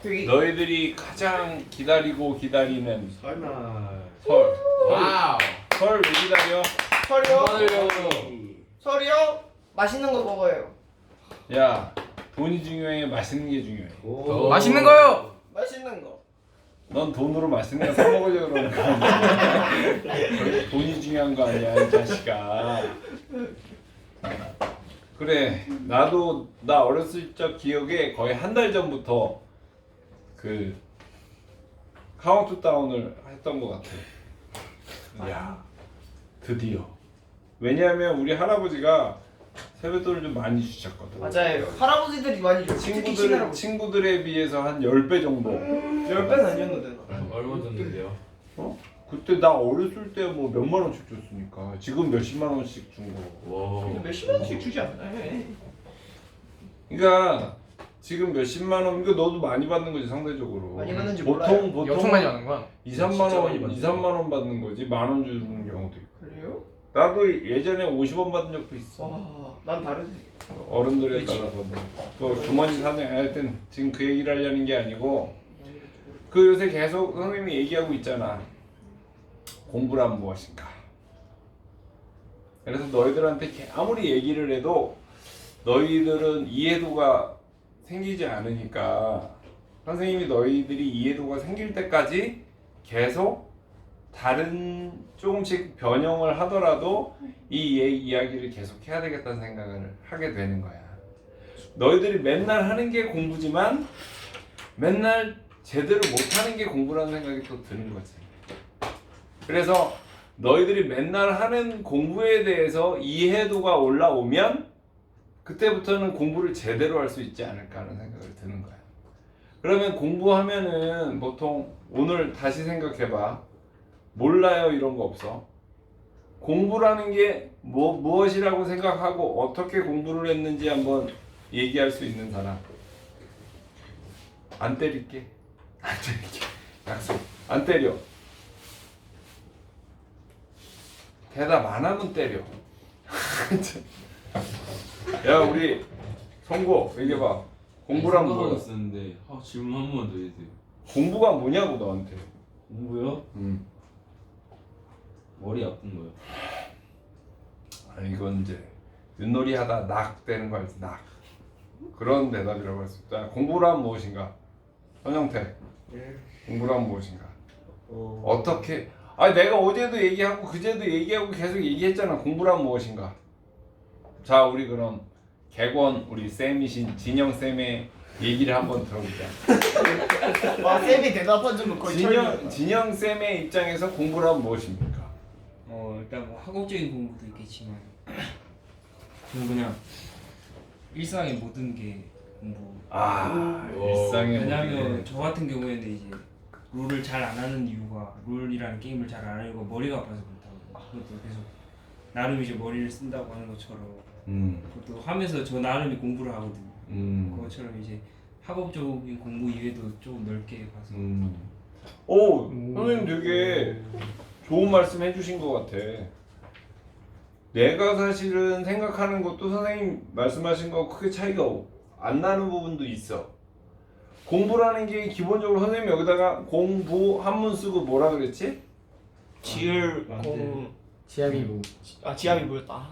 너희들이 가장 기다리는 설날. 설. 와우. 설 왜 기다려? 설이요? 맛있는 거 먹어요. 야, 돈이 중요해, 맛있는 게 중요해. 맛있는 거요. 맛있는 거. 넌 돈으로 맛있는 거 사 먹으려고 그러는 거야. 돈이 중요한 거 아니야, 이 자식아. 그래, 나 어렸을 적 기억에 거의 한 달 전부터 그 카운트다운을 했던 것 같아. 야, 드디어. 왜냐하면 우리 할아버지가 세뱃돈을 좀 많이 주셨거든. 맞아요. 할아버지들이 많이 줘. 특히 친할아버지. 친구들에 비해서 한 10배 정도. 10배는 아니었는데 나. 얼마 줬는데요? 그때 나 어렸을 때 뭐 몇만 원씩 줬으니까 지금 몇십만 원씩 준 거. 와. 근데 몇십만 원씩 주지 않나요? 그러니까 지금 몇십만 원, 이거 너도 많이 받는 거지 상대적으로. 많이 받는지 보통 엄청 많이 받는 거야. 2, 3만 진짜 많이 원, 받는 2, 3만 원 받는 거지. 만 원 주는 경우도 있고. 그래요? 나도 예전에 50원 받은 적도 있어. 와, 난 다르지. 어른들에 그치. 따라서 또 주머니 사정. 하여튼 지금 그 얘기를 하려는 게 아니고 그 요새 계속 선생님이 얘기하고 있잖아. 공부란 무엇인가. 그래서 너희들한테 아무리 얘기를 해도 너희들은 이해도가 생기지 않으니까 선생님이 너희들이 이해도가 생길 때까지 계속 다른 조금씩 변형을 하더라도 이 이야기를 계속 해야 되겠다는 생각을 하게 되는 거야. 너희들이 맨날 하는 게 공부지만 맨날 제대로 못하는 게 공부라는 생각이 또 드는 거지. 그래서 너희들이 맨날 하는 공부에 대해서 이해도가 올라오면 그때부터는 공부를 제대로 할 수 있지 않을까 하는 생각을 드는 거야. 그러면 공부하면은 보통 오늘 다시 생각해봐. 몰라요 이런 거 없어. 공부라는 게 무엇이라고 생각하고 어떻게 공부를 했는지 한번 얘기할 수 있는 사람. 안 때릴게. 안 때릴게. 약속. 안 때려. 대답 안 하면 때려. 야 우리 성고 얘기해봐. 공부란 뭐야? 있었는데 질문 한 번만 더 해주세요. 공부가 뭐냐고 너한테. 공부요? 머리 아픈 거요. 아 이건 이제 윷놀이 하다 낙 되는 거 알지? 낙. 그런 대답이라고 할 수 있다. 공부란 무엇인가? 선영태. 공부란 무엇인가? 어떻게? 아니 내가 어제도 얘기하고 그제도 얘기하고 계속 얘기했잖아. 공부란 무엇인가? 자 우리 그럼 객원 우리 쌤이신 진영 쌤의 얘기를 한번 들어보자. 와, 쌤이 대답한 점은 거의 진영 쌤의 입장에서 공부란 무엇입니까? 일단 뭐 학업적인 공부도 있겠지만 저는 그냥 일상의 모든 게 공부. 일상의 왜냐하면 모든 저 같은 경우에는 이제 룰을 잘 안 하는 이유가 룰이라는 게임을 잘 안 하는 이유가 머리가 아파서 그렇다고. 그것도 계속 나름 이제 머리를 쓴다고 하는 것처럼 그것도 하면서 저 나름이 공부를 하거든요. 그것처럼 이제 학업적인 공부 이외에도 좀 넓게 봐서. 오 선생님 되게 좋은 말씀 해주신 것 같아. 내가 사실은 생각하는 것도 선생님 말씀하신 거 크게 차이가 안 나는 부분도 있어. 공부라는 게 기본적으로 선생님 여기다가 공부 한문 쓰고 뭐라 그랬지? 지을공. 지압이고. 지압이 뭐였다.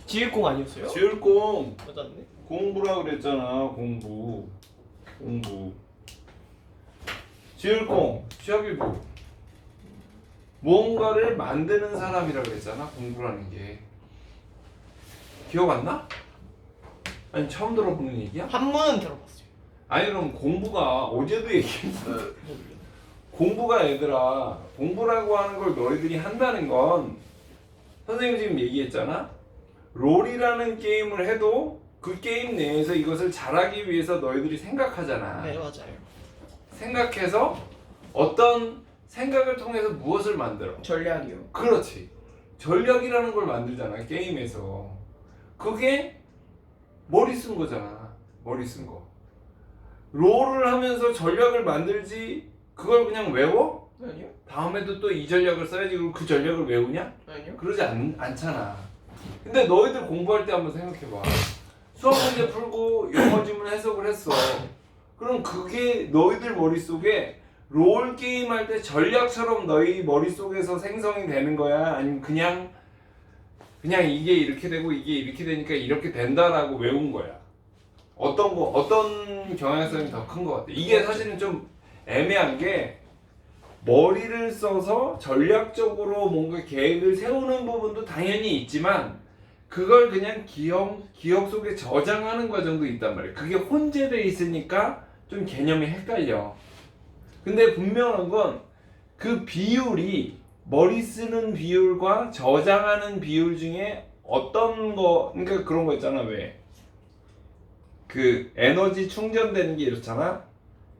지을공 아니었어요? 지을공 맞았네. 공부라 그랬잖아. 공부 지을공 시합이 뭐 무언가를 만드는 사람이라 그랬잖아. 공부라는 게 기억 안 나? 아니 처음 들어보는 얘기야? 한문은 들어봤어요. 아니 그럼 공부가 어제도 얘기했어. 공부가 얘들아 공부라고 하는 걸 너희들이 한다는 건 선생님 지금 얘기했잖아. 롤이라는 게임을 해도 그 게임 내에서 이것을 잘하기 위해서 너희들이 생각하잖아. 네, 맞아요. 생각해서 어떤 생각을 통해서 무엇을 만들어? 전략이요. 그렇지. 전략이라는 걸 만들잖아 게임에서. 그게 머리 쓴 거잖아. 머리 쓴 거. 롤을 하면서 전략을 만들지 그걸 그냥 외워? 아니요. 다음에도 또 이 전략을 써야지. 그리고 그 전략을 외우냐? 아니요. 그러지 않잖아. 근데 너희들 공부할 때 한번 생각해봐. 수학 문제 풀고 영어 지문 해석을 했어. 그럼 그게 너희들 머릿속에 롤 게임 할 때 전략처럼 너희 머릿속에서 생성이 되는 거야? 아니면 그냥 이게 이렇게 되고 이게 이렇게 되니까 이렇게 된다라고 외운 거야? 어떤 경향성이 더 큰 것 같아? 이게 사실은 좀 애매한 게 머리를 써서 전략적으로 뭔가 계획을 세우는 부분도 당연히 있지만 그걸 그냥 기억 속에 저장하는 과정도 있단 말이야. 그게 혼재돼 있으니까 좀 개념이 헷갈려. 근데 분명한 건 그 비율이 머리 쓰는 비율과 저장하는 비율 중에 어떤 거, 그러니까 그런 거 있잖아. 왜? 그 에너지 충전되는 게 이렇잖아.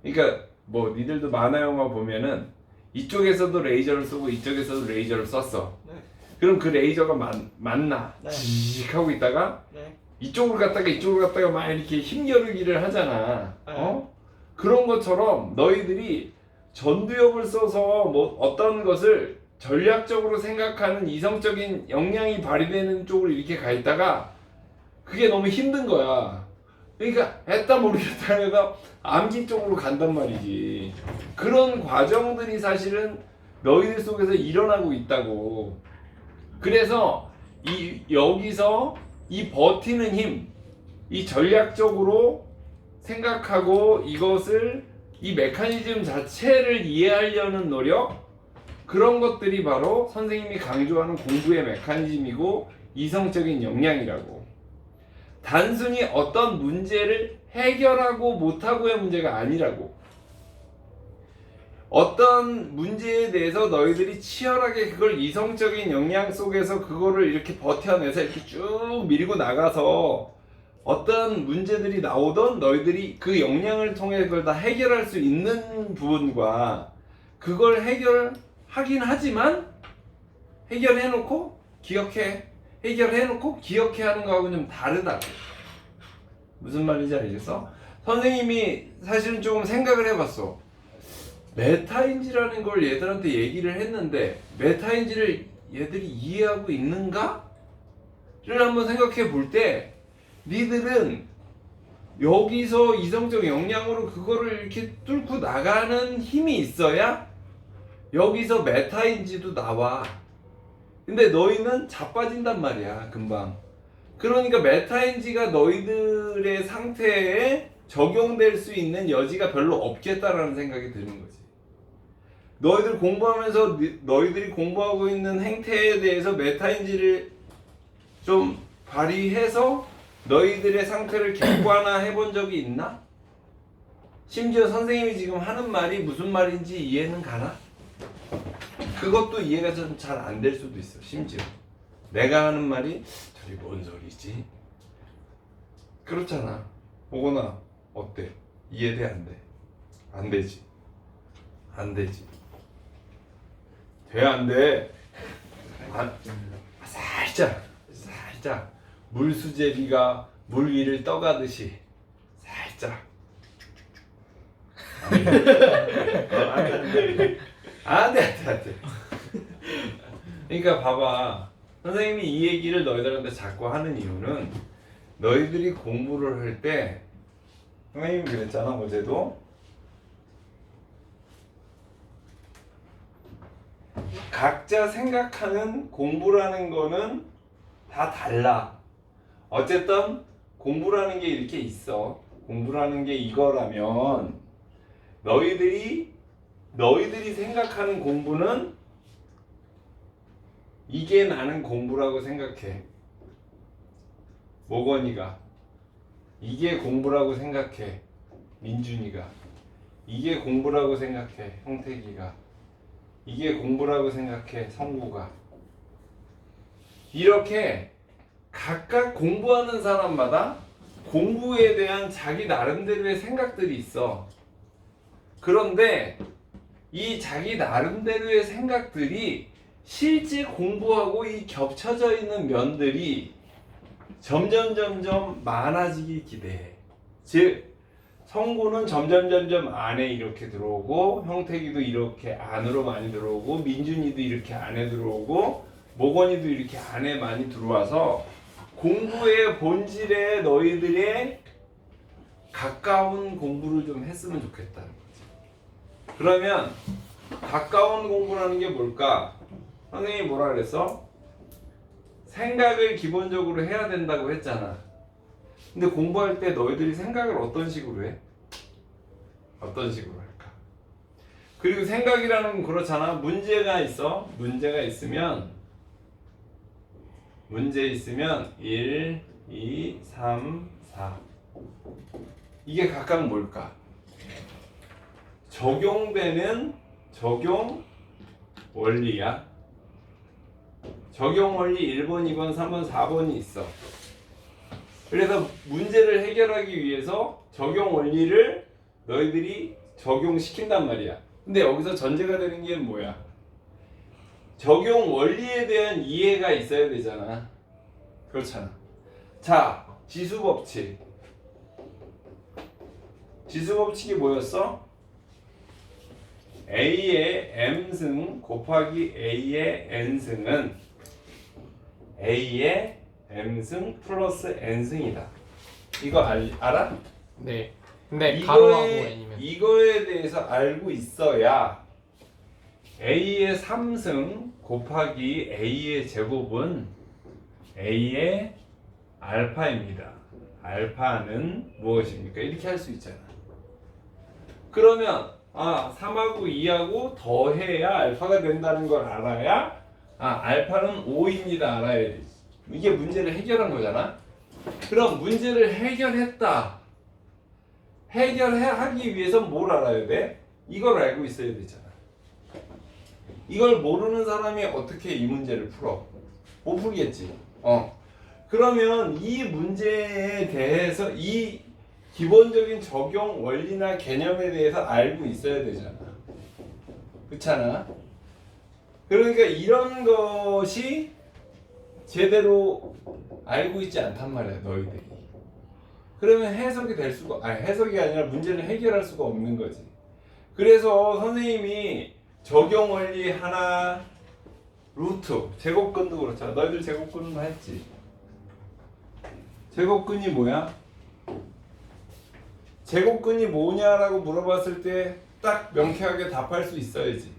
그러니까 뭐 니들도 만화 영화 보면은 이쪽에서도 레이저를 쏘고 이쪽에서도 레이저를 썼어. 네. 그럼 그 레이저가 맞나? 네. 지익 하고 있다가 네. 이쪽으로 갔다가 막 이렇게 힘겨루기를 하잖아. 네. 그런 것처럼 너희들이 전두엽을 써서 뭐 어떤 것을 전략적으로 생각하는 이성적인 역량이 발휘되는 쪽으로 이렇게 가 있다가 그게 너무 힘든 거야. 그러니까 했다 모르겠다 해가 암기 쪽으로 간단 말이지. 그런 과정들이 사실은 너희들 속에서 일어나고 있다고. 그래서 여기서 이 버티는 힘, 이 전략적으로 생각하고 이것을 이 메커니즘 자체를 이해하려는 노력, 그런 것들이 바로 선생님이 강조하는 공부의 메커니즘이고 이성적인 역량이라고. 단순히 어떤 문제를 해결하고 못하고의 문제가 아니라고. 어떤 문제에 대해서 너희들이 치열하게 그걸 이성적인 역량 속에서 그거를 이렇게 버텨내서 이렇게 쭉 밀고 나가서 어떤 문제들이 나오던 너희들이 그 역량을 통해 그걸 다 해결할 수 있는 부분과 그걸 해결하긴 하지만 해결해놓고 기억해, 해결해놓고 기억해 하는 거하고는 좀 다르다고. 무슨 말인지 알겠어? 선생님이 사실은 조금 생각을 해봤어. 메타인지라는 걸 얘들한테 얘기를 했는데 메타인지를 얘들이 이해하고 있는가? 를 한번 생각해 볼 때 니들은 여기서 이성적 역량으로 그거를 이렇게 뚫고 나가는 힘이 있어야 여기서 메타인지도 나와. 근데 너희는 자빠진단 말이야, 금방. 그러니까 메타인지가 너희들의 상태에 적용될 수 있는 여지가 별로 없겠다라는 생각이 드는 거지. 너희들 공부하면서 너희들이 공부하고 있는 행태에 대해서 메타인지를 좀 발휘해서 너희들의 상태를 객관화 해본 적이 있나? 심지어 선생님이 지금 하는 말이 무슨 말인지 이해는 가나? 그것도 이해가 좀 잘 안 될 수도 있어. 심지어 내가 하는 말이 저리 뭔 소리지? 그렇잖아. 보거나 어때? 이해돼 안 돼? 안 되지. 안 되지. 돼 안 돼? 살짝 물수제비가 물 위를 떠가듯이 살짝. 안 돼. 그러니까 봐봐. 선생님이 이 얘기를 너희들한테 자꾸 하는 이유는 너희들이 공부를 할 때 선생님이 그랬잖아, 어제도. 각자 생각하는 공부라는 거는 다 달라. 어쨌든 공부라는 게 이렇게 있어. 공부라는 게 이거라면 너희들이 생각하는 공부는 이게 나는 공부라고 생각해. 모건이가 이게 공부라고 생각해. 민준이가 이게 공부라고 생각해. 형택이가 이게 공부라고 생각해. 성구가. 이렇게 각각 공부하는 사람마다 공부에 대한 자기 나름대로의 생각들이 있어. 그런데 이 자기 나름대로의 생각들이 실제 공부하고 이 겹쳐져 있는 면들이 점점 많아지길 기대해. 즉 성구는 점점 안에 이렇게 들어오고, 형택이도 이렇게 안으로 많이 들어오고, 민준이도 이렇게 안에 들어오고, 모건이도 이렇게 안에 많이 들어와서 공부의 본질에 너희들의 가까운 공부를 좀 했으면 좋겠다는 거지. 그러면 가까운 공부라는 게 뭘까? 선생님이 뭐라 그랬어? 생각을 기본적으로 해야 된다고 했잖아. 근데 공부할 때 너희들이 생각을 어떤 식으로 해? 어떤 식으로 할까? 그리고 생각이라는 건 그렇잖아. 문제가 있어. 문제 있으면 1, 2, 3, 4 이게 각각 뭘까? 적용되는 적용 원리야. 적용 원리 1번, 2번, 3번, 4번이 있어. 그래서 문제를 해결하기 위해서 적용 원리를 너희들이 적용시킨단 말이야. 근데 여기서 전제가 되는 게 뭐야? 적용 원리에 대한 이해가 있어야 되잖아. 그렇잖아. 자, 지수법칙. 지수법칙이 뭐였어? A의 M승 곱하기 A의 N승은 A의 M승 플러스 N승이다. 이거 알아? 네. 근데 가로하고 n이면 이거에 대해서 알고 있어야 A의 3승 곱하기 A의 제곱은 A의 알파입니다. 알파는 무엇입니까? 이렇게 할 수 있잖아. 그러면 3하고 2하고 더해야 알파가 된다는 걸 알아야 알파는 5입니다. 알아야 돼. 이게 문제를 해결한 거잖아. 그럼 문제를 해결했다. 해결하기 위해서 뭘 알아야 돼? 이걸 알고 있어야 되잖아. 이걸 모르는 사람이 어떻게 이 문제를 풀어? 못 풀겠지. 그러면 이 문제에 대해서 이 기본적인 적용 원리나 개념에 대해서 알고 있어야 되잖아. 그렇잖아. 그러니까 이런 것이 제대로 알고 있지 않단 말이야, 너희들이. 그러면 해석이 될 수가, 해석이 아니라 문제를 해결할 수가 없는 거지. 그래서 선생님이 적용 원리 하나, 루트, 제곱근도 그렇잖아. 너희들 제곱근도 했지. 제곱근이 뭐야? 제곱근이 뭐냐라고 물어봤을 때 딱 명쾌하게 답할 수 있어야지.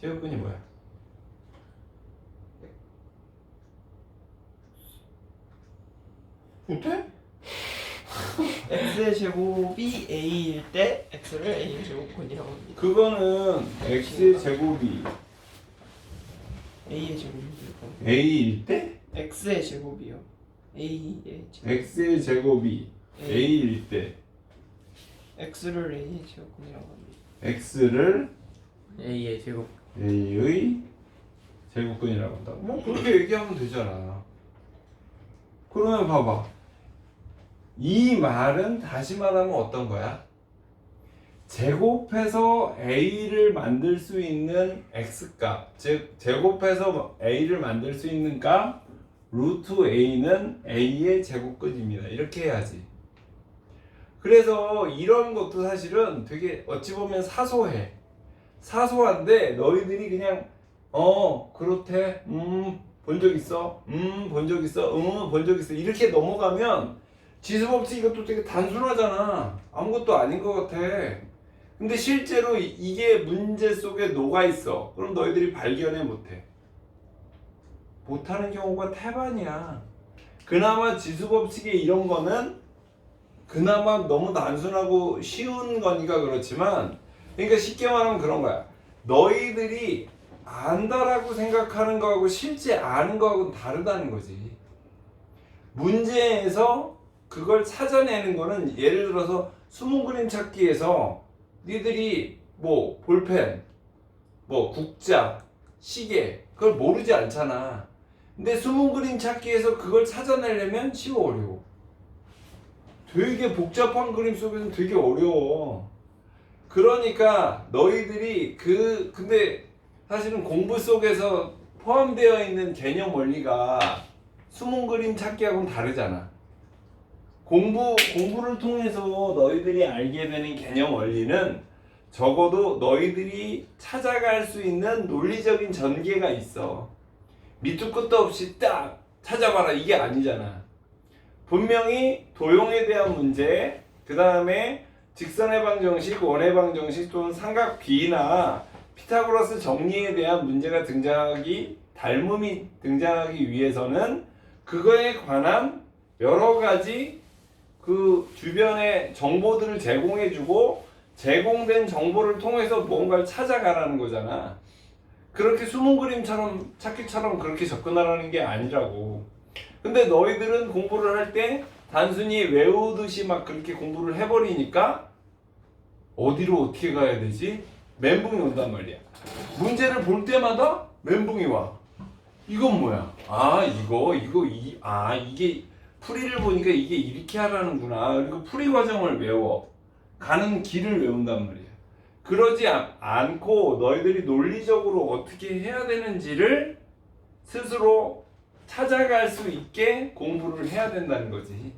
제곱근이 뭐야? 못해? x의 제곱이 a일 때 x를 a의 제곱근이라고 합니다. 그거는 x의 제곱이 a의 제곱이니까 a일 때? x의 제곱이요. a의 제곱. x의 제곱이 a일 때 x를 a의 제곱근이라고 합니다. x를 a의 제곱. a의 제곱근이라고 한다고. 뭐 그렇게 얘기하면 되잖아. 그러면 봐봐. 이 말은 다시 말하면 어떤 거야? 제곱해서 a를 만들 수 있는 x값, 즉 제곱해서 a를 만들 수 있는 값 루트 a는 a의 제곱근입니다. 이렇게 해야지. 그래서 이런 것도 사실은 되게 어찌 보면 사소해. 사소한데 너희들이 그냥 그렇대. 본 적 있어? 본 적 있어? 본 적 있어. 이렇게 넘어가면 지수법칙 이것도 되게 단순하잖아. 아무것도 아닌 것 같아. 근데 실제로 이게 문제 속에 녹아 있어. 그럼 너희들이 발견해 못해. 못하는 경우가 태반이야. 그나마 지수법칙의 이런 거는 그나마 너무 단순하고 쉬운 거니까 그렇지만, 그러니까 쉽게 말하면 그런 거야. 너희들이 안다라고 생각하는 거하고 실제 아는 거하고는 다르다는 거지. 문제에서 그걸 찾아내는 거는 예를 들어서 수문 그림 찾기에서 니들이 뭐 볼펜, 뭐 국자, 시계 그걸 모르지 않잖아. 근데 수문 그림 찾기에서 그걸 찾아내려면 쉬워 어려워? 되게 복잡한 그림 속에서는 되게 어려워. 그러니까 너희들이 근데 사실은 공부 속에서 포함되어 있는 개념 원리가 수문 그림 찾기하고는 다르잖아. 공부를 통해서 너희들이 알게 되는 개념 원리는 적어도 너희들이 찾아갈 수 있는 논리적인 전개가 있어. 밑도 끝도 없이 딱 찾아봐라 이게 아니잖아. 분명히 도형에 대한 문제, 그 다음에 직선의 방정식, 원의 방정식 또는 삼각 B나 피타고라스 정리에 대한 문제가 닮음이 등장하기 위해서는 그거에 관한 여러 가지 그 주변의 정보들을 제공해주고 제공된 정보를 통해서 뭔가를 찾아가라는 거잖아. 그렇게 숨은 그림처럼 찾기처럼 그렇게 접근하라는 게 아니라고. 근데 너희들은 공부를 할 때 단순히 외우듯이 막 그렇게 공부를 해버리니까 어디로 어떻게 가야 되지? 멘붕이 온단 말이야. 문제를 볼 때마다 멘붕이 와. 이건 뭐야? 이게 풀이를 보니까 이게 이렇게 하라는구나. 그리고 풀이 과정을 외워. 가는 길을 외운단 말이야. 그러지 않고 너희들이 논리적으로 어떻게 해야 되는지를 스스로 찾아갈 수 있게 공부를 해야 된다는 거지.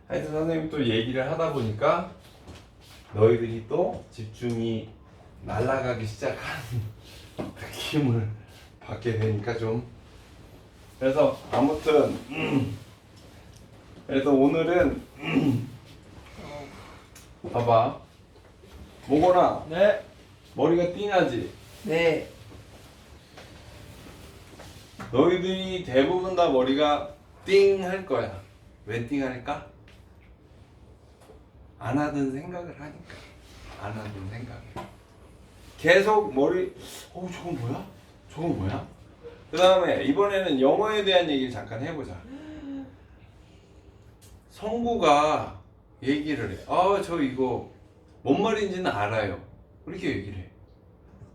하여튼 선생님 또 얘기를 하다 보니까 너희들이 또 집중이 날아가기 시작한 느낌을 받게 되니까 좀 그래서 아무튼 그래서 오늘은 봐봐 모건아 네. 머리가 띵하지? 네. 너희들이 대부분 다 머리가 띵 할 거야. 왜 띵 할까? 안 하던 생각을 하니까. 안 하던 생각을. 계속 머리 저건 뭐야? 저건 뭐야? 그 다음에 이번에는 영어에 대한 얘기를 잠깐 해보자. 성구가 얘기를 해. 저 이거 뭔 말인지는 알아요. 그렇게 얘기를 해.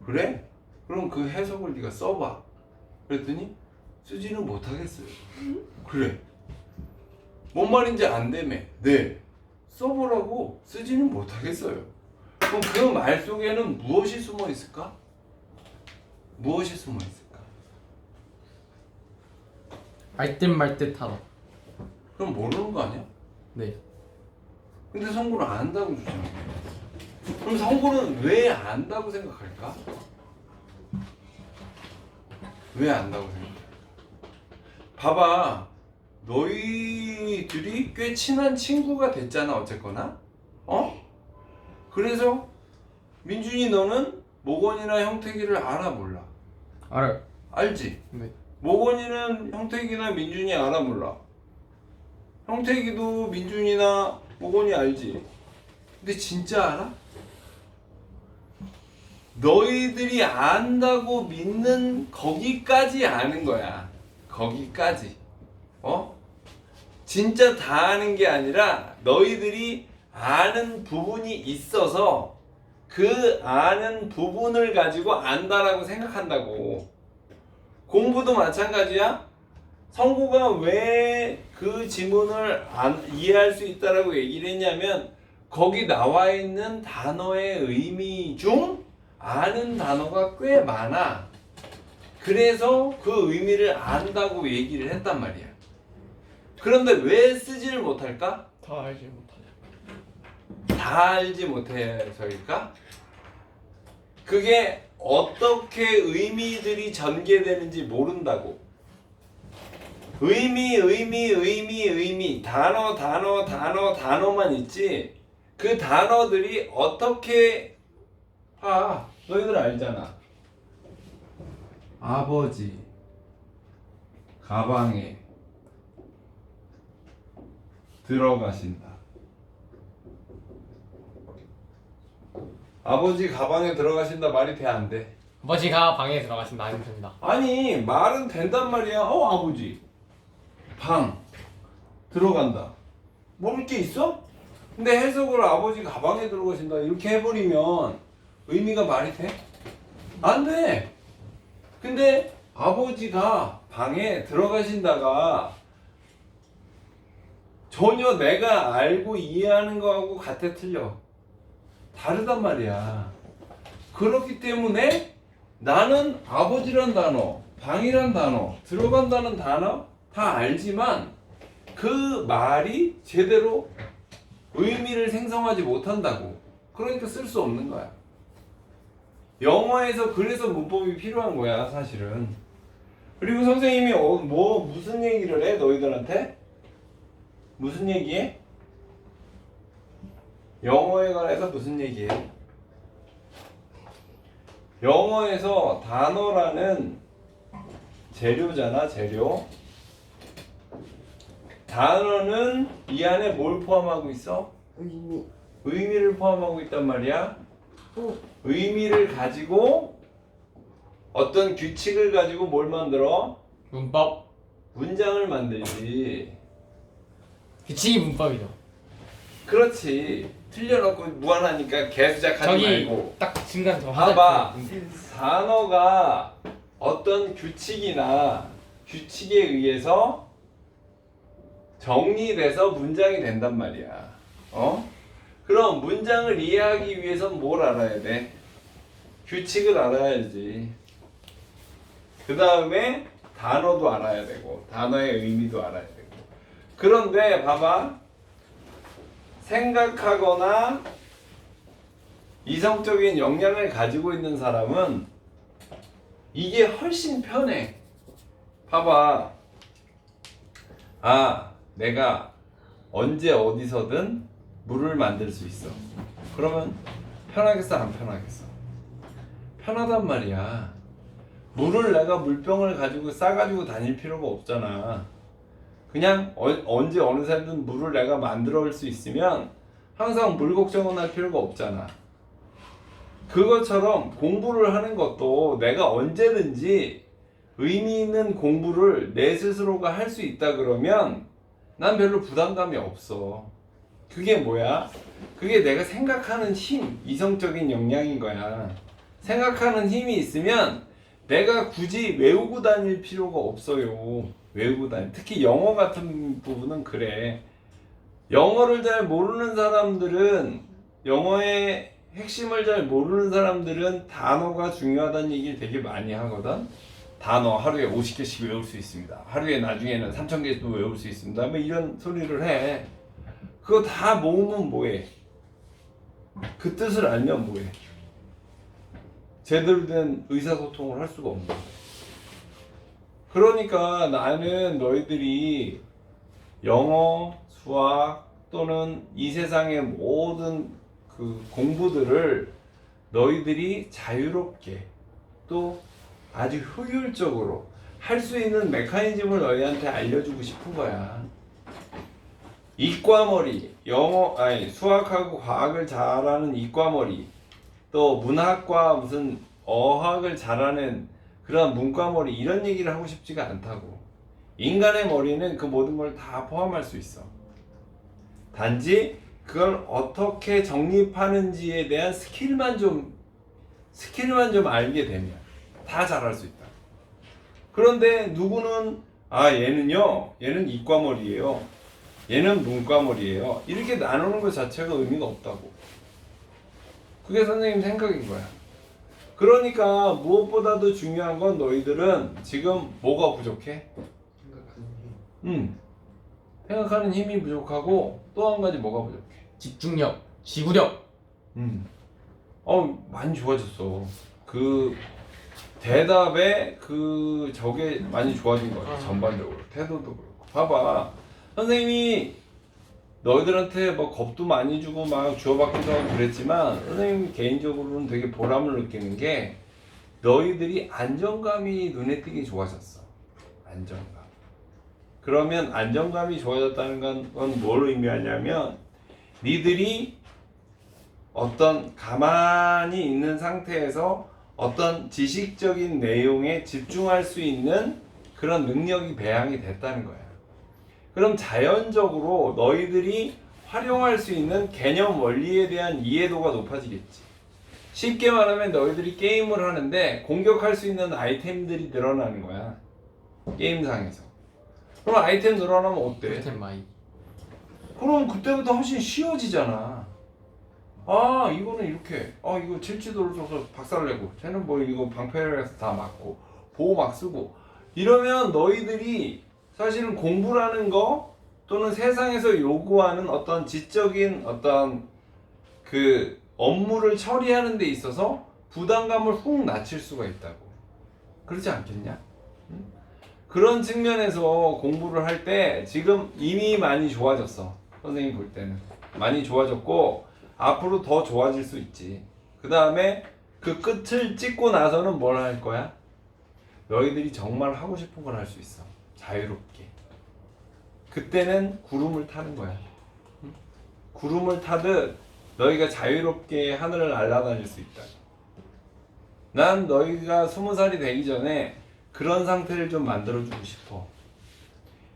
그래? 그럼 그 해석을 네가 써봐. 그랬더니 쓰지는 못하겠어요. 그래. 뭔 말인지 안 되매. 네. 써보라고. 쓰지는 못하겠어요. 그럼 그 말 속에는 무엇이 숨어 있을까? 무엇이 숨어 있을까? 알듯 말듯하다. 그럼 모르는 거 아니야? 네. 근데 성구는 안다고 주잖아. 그럼 성구는 왜 안다고 생각할까? 왜 안다고 생각할까? 봐봐. 너희들이 꽤 친한 친구가 됐잖아, 어쨌거나. 그래서 민준이 너는 모건이나 형택이를 알아 몰라? 알아요. 알지? 네. 모건이는 형택이나 민준이 알아 몰라? 형택이도 민준이나 모건이 알지? 근데 진짜 알아? 너희들이 안다고 믿는 거기까지 아는 거야. 거기까지. 진짜 다 아는 게 아니라 너희들이 아는 부분이 있어서 그 아는 부분을 가지고 안다라고 생각한다고. 공부도 마찬가지야. 성구가 왜 그 지문을 이해할 수 있다라고 얘기를 했냐면 거기 나와 있는 단어의 의미 중 아는 단어가 꽤 많아. 그래서 그 의미를 안다고 얘기를 했단 말이야. 그런데 왜 쓰지를 못할까? 다 알지 못하냐. 다 알지 못해서일까? 그게 어떻게 의미들이 전개되는지 모른다고. 의미 단어만 있지 그 단어들이 어떻게 너희들 알잖아. 아버지 가방에 들어가신다. 아버지 가방에 들어가신다 말이 돼 안 돼? 아버지가 방에 들어가신다 아니면 됩니다. 아니 말은 된단 말이야. 아버지 방 들어간다. 모를 게 있어? 근데 해석을 아버지 가방에 들어가신다 이렇게 해버리면 의미가 말이 돼? 안 돼. 근데 아버지가 방에 들어가신다가 전혀 내가 알고 이해하는 거하고 같아 틀려. 다르단 말이야. 그렇기 때문에 나는 아버지란 단어, 방이란 단어, 들어간다는 단어 다 알지만 그 말이 제대로 의미를 생성하지 못한다고. 그러니까 쓸 수 없는 거야. 영어에서 그래서 문법이 필요한 거야, 사실은. 그리고 선생님이 무슨 얘기를 해, 너희들한테? 무슨 얘기해? 영어에 관해서 무슨 얘기해? 영어에서 단어라는 재료잖아, 재료. 단어는 이 안에 뭘 포함하고 있어? 의미. 의미를 포함하고 있단 말이야. 의미를 가지고 어떤 규칙을 가지고 뭘 만들어? 문법. 문장을 만들지. 규칙이 문법이죠. 그렇지. 틀려놓고 무한하니까 개수작하지 저기 말고. 딱 중간 저 봐봐. 하나 단어가 어떤 규칙이나 규칙에 의해서 정리돼서 문장이 된단 말이야. 그럼 문장을 이해하기 위해선 뭘 알아야 돼? 규칙을 알아야지. 그 다음에 단어도 알아야 되고 단어의 의미도 알아야 되고. 그런데 봐봐. 생각하거나 이성적인 역량을 가지고 있는 사람은 이게 훨씬 편해. 봐봐. 아, 내가 언제 어디서든 물을 만들 수 있어. 그러면 편하겠어, 안 편하겠어? 편하단 말이야. 물을 내가 물병을 가지고 싸가지고 다닐 필요가 없잖아. 그냥 언제 어느 새든 물을 내가 만들어 올 수 있으면 항상 물 걱정은 할 필요가 없잖아. 그것처럼 공부를 하는 것도 내가 언제든지 의미 있는 공부를 내 스스로가 할 수 있다 그러면 난 별로 부담감이 없어. 그게 뭐야? 그게 내가 생각하는 힘, 이성적인 역량인 거야. 생각하는 힘이 있으면 내가 굳이 외우고 다닐 필요가 없어요. 외우고 다닐. 특히 영어 같은 부분은 그래. 영어를 잘 모르는 사람들은, 영어의 핵심을 잘 모르는 사람들은 단어가 중요하다는 얘기를 되게 많이 하거든. 단어 하루에 50개씩 외울 수 있습니다. 하루에 나중에는 3,000개도 외울 수 있습니다. 뭐 이런 소리를 해. 그거 다 모으면 뭐해? 그 뜻을 알면 뭐해? 제대로 된 의사소통을 할 수가 없는 거야. 그러니까 나는 너희들이 영어, 수학 또는 이 세상의 모든 그 공부들을 너희들이 자유롭게 또 아주 효율적으로 할 수 있는 메커니즘을 너희한테 알려주고 싶은 거야. 이과머리, 수학하고 과학을 잘하는 이과머리, 또 문학과 무슨 어학을 잘하는 그런 문과머리, 이런 얘기를 하고 싶지가 않다고. 인간의 머리는 그 모든 걸 다 포함할 수 있어. 단지 그걸 어떻게 정립하는지에 대한 스킬만 좀 알게 되면 다 잘할 수 있다. 그런데 누구는 얘는 이과머리예요, 얘는 문과머리예요, 이렇게 나누는 것 자체가 의미가 없다고. 그게 선생님 생각인 거야. 그러니까 무엇보다도 중요한 건 너희들은 지금 뭐가 부족해? 생각하는 힘이 부족하고 또 한 가지 뭐가 부족해? 집중력, 지구력. 많이 좋아졌어. 그 대답에 저게 많이 좋아진 거 같아. 전반적으로 태도도 그렇고. 봐봐, 선생님이 너희들한테 뭐 겁도 많이 주고 막 주워받기도 하고 그랬지만 선생님 개인적으로는 되게 보람을 느끼는 게 너희들이 안정감이 눈에 띄게 좋아졌어. 안정감. 그러면 안정감이 좋아졌다는 건 뭘 의미하냐면 니들이 어떤 가만히 있는 상태에서 어떤 지식적인 내용에 집중할 수 있는 그런 능력이 배양이 됐다는 거야. 그럼 자연적으로 너희들이 활용할 수 있는 개념 원리에 대한 이해도가 높아지겠지. 쉽게 말하면 너희들이 게임을 하는데 공격할 수 있는 아이템들이 늘어나는 거야. 게임상에서. 그럼 아이템 늘어나면 어때? 아이템 많이. 그럼 그때부터 훨씬 쉬워지잖아. 이거는 이렇게, 이거 질주도를 줘서 박살내고, 쟤는 뭐 이거 방패해서 다 맞고, 보호 막 쓰고, 이러면 너희들이 사실은 공부라는 거 또는 세상에서 요구하는 어떤 지적인 어떤 그 업무를 처리하는 데 있어서 부담감을 훅 낮출 수가 있다고. 그렇지 않겠냐? 그런 측면에서 공부를 할 때 지금 이미 많이 좋아졌어. 선생님 볼 때는 많이 좋아졌고 앞으로 더 좋아질 수 있지. 그 다음에 그 끝을 찍고 나서는 뭘 할 거야? 너희들이 정말 하고 싶은 걸 할 수 있어. 자유롭게. 그때는 구름을 타는 거야. 응? 구름을 타듯 너희가 자유롭게 하늘을 날아다닐 수 있다. 난 너희가 20살이 되기 전에 그런 상태를 좀 만들어주고 싶어.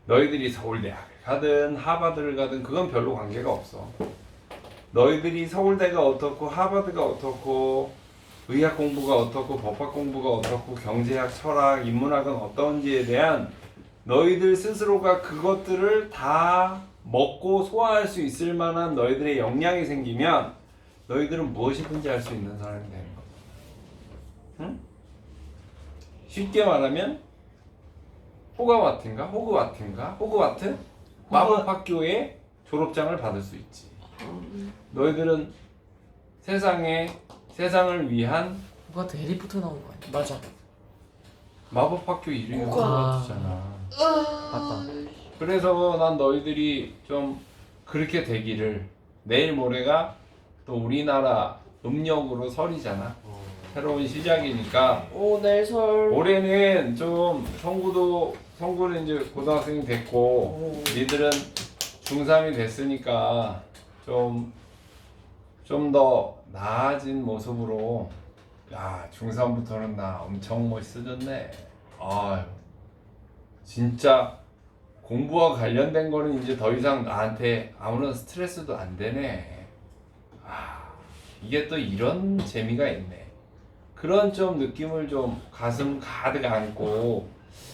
너희들이 서울대학을 가든 하버드를 가든 그건 별로 관계가 없어. 너희들이 서울대가 어떻고 하버드가 어떻고 의학 공부가 어떻고 법학 공부가 어떻고 경제학, 철학, 인문학은 어떤지에 대한 너희들 스스로가 그것들을 다 먹고 소화할 수 있을 만한 너희들의 역량이 생기면 너희들은 무엇이든지 할 수 있는 사람이 되는 거야. 응? 쉽게 말하면 호그와트 마법학교의 졸업장을 받을 수 있지. 너희들은 세상을 위한 호가트 해리포터 나온 거 아니야? 맞아. 마법학교 이름이 호그와트. 호그와트잖아. 맞다. 그래서 난 너희들이 좀 그렇게 되기를. 내일 모레가 또 우리나라 음력으로 설이잖아. 새로운 시작이니까 오늘 설. 올해는 좀 성구는 이제 고등학생이 됐고 니들은 중3이 됐으니까 좀 더 나아진 모습으로 야 중3부터는 나 엄청 멋있어졌네. 아유 진짜 공부와 관련된 거는 이제 더 이상 나한테 아무런 스트레스도 안 되네. 아 이게 또 이런 재미가 있네. 그런 좀 느낌을 좀 가슴 가득 안고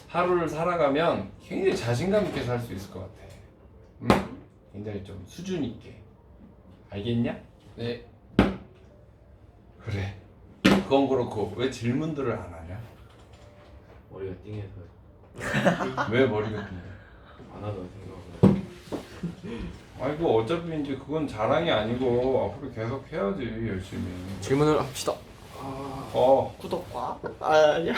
하루를 살아가면 굉장히 자신감 있게 살 수 있을 것 같아. 굉장히 좀 수준 있게. 알겠냐? 네. 그래. 그건 그렇고 왜 질문들을 안 하냐? 머리가 띵해서 왜 머리가 빈냐? 안 하던 생각을. 아이고 어차피 이제 그건 자랑이 아니고 앞으로 계속 해야지 열심히. 질문을 합시다. 어 구독과 아니야.